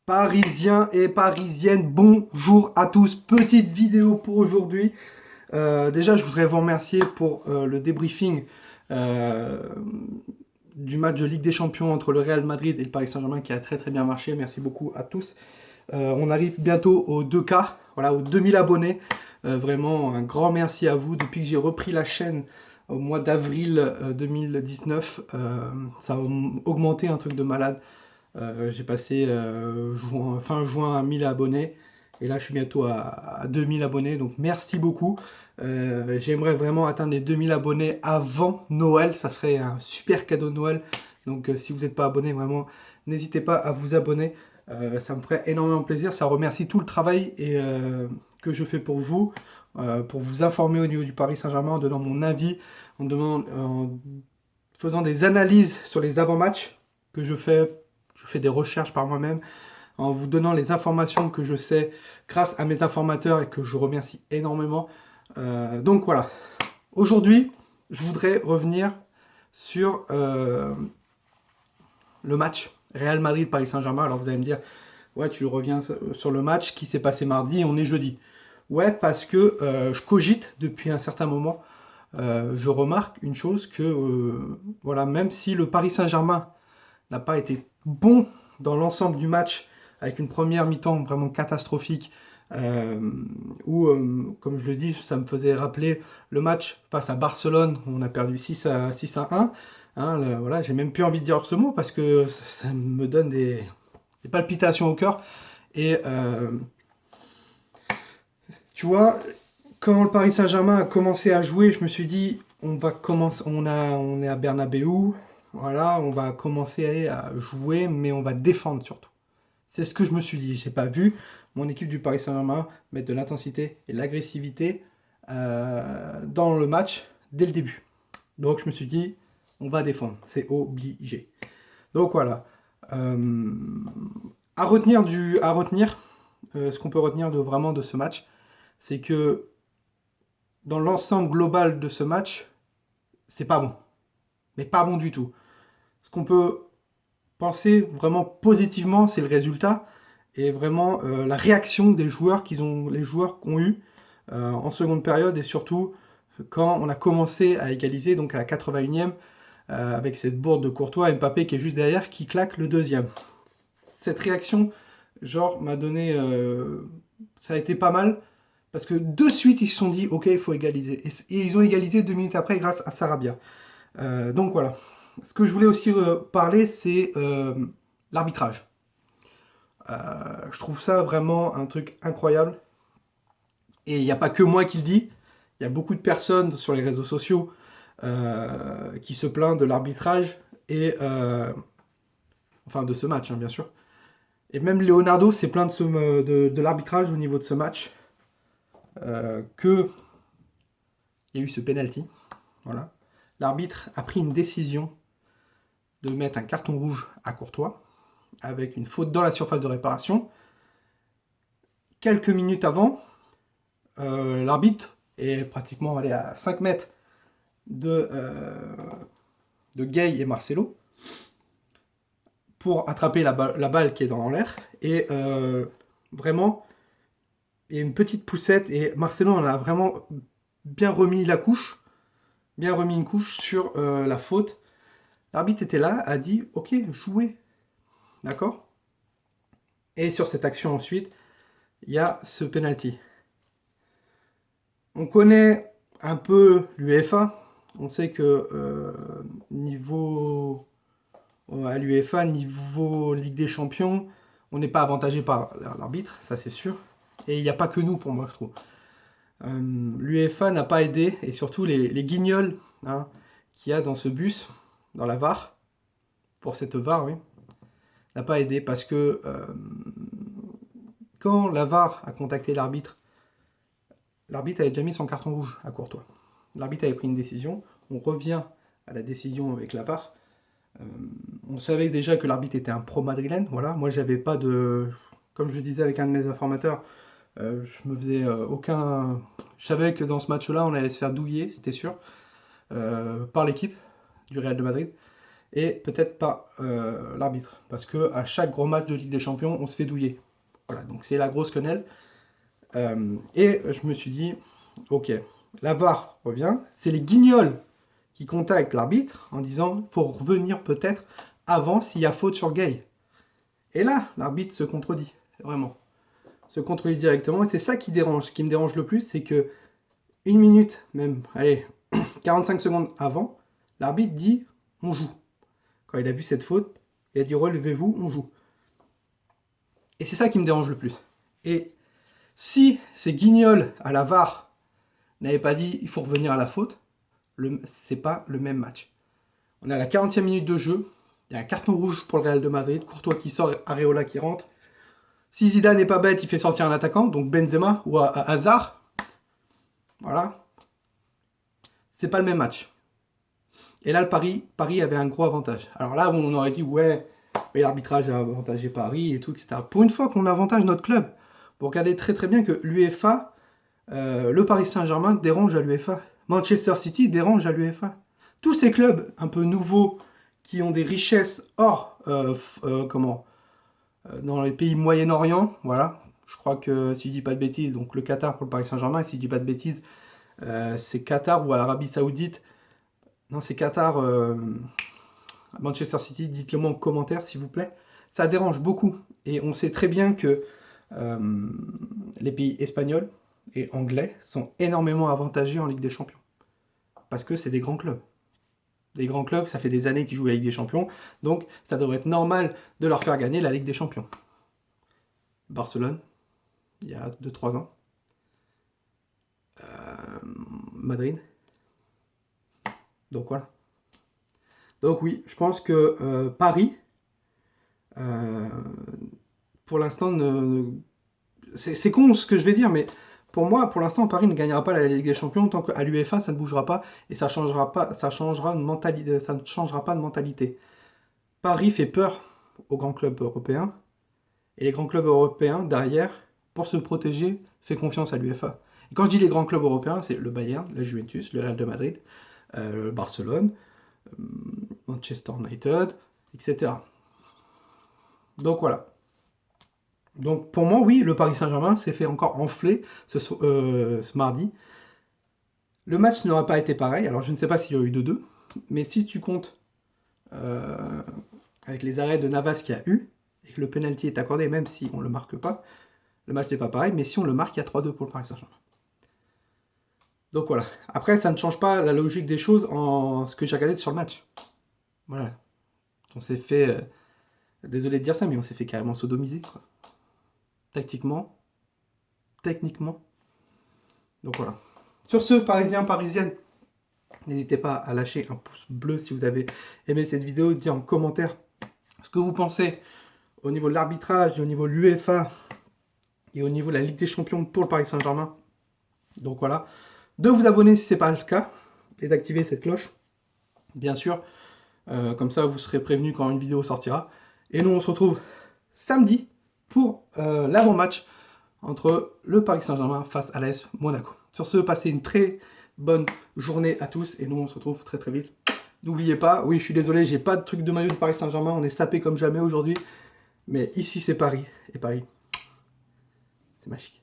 Parisiens et parisiennes, bonjour à tous. Petite vidéo pour aujourd'hui. Déjà, je voudrais vous remercier pour le débriefing euh, du match de Ligue des Champions entre le Real Madrid et le Paris Saint-Germain qui a très très bien marché. Merci beaucoup à tous. On arrive bientôt aux 2K, voilà, aux 2000 abonnés. Vraiment, un grand merci à vous. Depuis que j'ai repris la chaîne au mois d'avril 2019, ça a augmenté un truc de malade. J'ai passé fin juin à 1000 abonnés et là je suis bientôt à 2000 abonnés, donc merci beaucoup. J'aimerais vraiment atteindre les 2000 abonnés avant Noël, ça serait un super cadeau de Noël. Donc si vous n'êtes pas abonné, vraiment n'hésitez pas à vous abonner. Ça me ferait énormément plaisir, ça remercie tout le travail que je fais pour vous informer au niveau du Paris Saint-Germain, en donnant mon avis, en faisant des analyses sur les avant-matchs que je fais des recherches par moi-même, en vous donnant les informations que je sais grâce à mes informateurs et que je remercie énormément. Donc voilà, aujourd'hui, je voudrais revenir sur le match Real Madrid-Paris Saint-Germain. Alors vous allez me dire, ouais, tu reviens sur le match qui s'est passé mardi et on est jeudi. Ouais, parce que je cogite depuis un certain moment. Je remarque une chose que, voilà, même si le Paris Saint-Germain n'a pas été bon dans l'ensemble du match, avec une première mi-temps vraiment catastrophique, euh, où, comme je le dis, ça me faisait rappeler le match face à Barcelone, où on a perdu 6 à 1. Hein, voilà, j'ai même plus envie de dire ce mot parce que ça me donne des palpitations au cœur. Et tu vois, quand le Paris Saint-Germain a commencé à jouer, je me suis dit, on va commencer, on est à Bernabeu, voilà, on va commencer à jouer, mais on va défendre surtout. C'est ce que je me suis dit. J'ai pas vu mon équipe du Paris Saint-Germain mettre de l'intensité et de l'agressivité dans le match dès le début. Donc je me suis dit, on va défendre, c'est obligé. Donc voilà. Euh, ce qu'on peut retenir vraiment de ce match, c'est que dans l'ensemble global de ce match, c'est pas bon. Mais pas bon du tout. Ce qu'on peut penser vraiment positivement, c'est le résultat et vraiment la réaction des joueurs les joueurs qu'on eu en seconde période et surtout quand on a commencé à égaliser, donc à la 81e, avec cette bourde de Courtois et Mbappé qui est juste derrière, qui claque le deuxième. Cette réaction, genre, m'a donné... ça a été pas mal, parce que de suite, ils se sont dit, ok, il faut égaliser. Et ils ont égalisé 2 minutes après grâce à Sarabia. Donc voilà. Ce que je voulais aussi parler, c'est l'arbitrage. Je trouve ça vraiment un truc incroyable. Et il n'y a pas que moi qui le dis. Il y a beaucoup de personnes sur les réseaux sociaux qui se plaignent de l'arbitrage et enfin de ce match, hein, bien sûr. Et même Leonardo s'est plaint de l'arbitrage au niveau de ce match, que il y a eu ce penalty. Voilà. L'arbitre a pris une décision de mettre un carton rouge à Courtois avec une faute dans la surface de réparation. Quelques minutes avant, l'arbitre est pratiquement allé à 5 mètres de Gay et Marcelo pour attraper la balle qui est dans l'air. Et vraiment, il y a une petite poussette et Marcelo en a vraiment bien remis la couche, bien remis une couche sur la faute. L'arbitre était là, a dit ok, jouez, d'accord. Et sur cette action ensuite, il y a ce penalty. On connaît un peu l'UEFA, on sait que niveau à l'UEFA, niveau Ligue des Champions, on n'est pas avantagé par l'arbitre, ça c'est sûr. Et il n'y a pas que nous pour moi, je trouve. L'UEFA n'a pas aidé, et surtout les guignols hein, qu'il y a dans ce bus, dans la VAR, pour cette VAR, oui, n'a pas aidé parce que quand la VAR a contacté l'arbitre, l'arbitre avait déjà mis son carton rouge à Courtois. L'arbitre avait pris une décision, on revient à la décision avec la VAR. Euh, on savait déjà que l'arbitre était un pro madrilène, voilà. Moi, j'avais pas de. Comme je le disais avec un de mes informateurs, je me faisais aucun. Je savais que dans ce match-là, on allait se faire douiller, c'était sûr, par l'équipe du Real de Madrid. et peut-être pas l'arbitre. Parce que à chaque gros match de Ligue des Champions, on se fait douiller. Voilà, donc c'est la grosse quenelle. Et je me suis dit, ok, la VAR revient, c'est les guignols qui contactent l'arbitre en disant, pour revenir peut-être avant s'il y a faute sur Gay. Et là, l'arbitre se contredit, vraiment. Se contredit directement, et c'est ça qui me dérange le plus, c'est que une minute, même, allez, 45 secondes avant, l'arbitre dit, on joue. Quand il a vu cette faute, il a dit, relevez-vous, on joue. Et c'est ça qui me dérange le plus. Et si ces guignols à la VAR n'avaient pas dit, il faut revenir à la faute, c'est pas le même match. On est à la 40e minute de jeu, il y a un carton rouge pour le Real de Madrid, Courtois qui sort, Areola qui rentre. Si Zidane n'est pas bête, il fait sortir un attaquant, donc Benzema ou Hazard. Voilà. C'est pas le même match. Et là, Paris avait un gros avantage. Alors là, on aurait dit, ouais, mais l'arbitrage a avantagé Paris et tout, etc. Pour une fois qu'on avantage notre club, vous regardez très très bien que l'UEFA, le Paris Saint-Germain dérange à l'UEFA. Manchester City dérange à l'UEFA. Tous ces clubs un peu nouveaux, qui ont des richesses hors, dans les pays Moyen-Orient, voilà. Je crois que, si je dis pas de bêtises, donc le Qatar pour le Paris Saint-Germain, et si je dis pas de bêtises, c'est Qatar ou Arabie Saoudite. Non, c'est Qatar, Manchester City, dites-le moi en commentaire s'il vous plaît. Ça dérange beaucoup. Et on sait très bien que les pays espagnols et anglais sont énormément avantagés en Ligue des Champions. Parce que c'est des grands clubs. Des grands clubs, ça fait des années qu'ils jouent la Ligue des Champions. Donc ça devrait être normal de leur faire gagner la Ligue des Champions. Barcelone, il y a 2-3 ans. Madrid. Donc voilà. Donc oui, je pense que Paris, pour l'instant, c'est con ce que je vais dire, mais pour moi, pour l'instant, Paris ne gagnera pas la Ligue des Champions tant qu'à l'UEFA, ça ne bougera pas et ça changera pas, ça ne changera pas de mentalité. Paris fait peur aux grands clubs européens et les grands clubs européens derrière, pour se protéger, fait confiance à l'UEFA. Et quand je dis les grands clubs européens, c'est le Bayern, la Juventus, le Real de Madrid, Barcelone, Manchester United, etc. Donc voilà. Donc pour moi, oui, le Paris Saint-Germain s'est fait encore enfler ce mardi. Le match n'aura pas été pareil, alors je ne sais pas s'il y a eu 2-2, mais si tu comptes avec les arrêts de Navas qu'il y a eu, et que le penalty est accordé, même si on ne le marque pas, le match n'est pas pareil, mais si on le marque, il y a 3-2 pour le Paris Saint-Germain. Donc voilà. Après, ça ne change pas la logique des choses en ce que j'ai regardé sur le match. Voilà. On s'est fait... désolé de dire ça, mais on s'est fait carrément sodomiser, quoi. Tactiquement, techniquement. Donc voilà. Sur ce, Parisiens, Parisiennes, n'hésitez pas à lâcher un pouce bleu si vous avez aimé cette vidéo, dire en commentaire ce que vous pensez au niveau de l'arbitrage, au niveau de l'UEFA et au niveau de la Ligue des Champions pour le Paris Saint-Germain. Donc voilà. De vous abonner si ce n'est pas le cas et d'activer cette cloche, bien sûr. Comme ça, vous serez prévenu quand une vidéo sortira. Et nous, on se retrouve samedi pour l'avant-match entre le Paris Saint-Germain face à l'AS Monaco. Sur ce, passez une très bonne journée à tous et nous, on se retrouve très très vite. N'oubliez pas, oui, je suis désolé, j'ai pas de truc de maillot de Paris Saint-Germain, on est sapé comme jamais aujourd'hui. Mais ici, c'est Paris. Et Paris, c'est magique.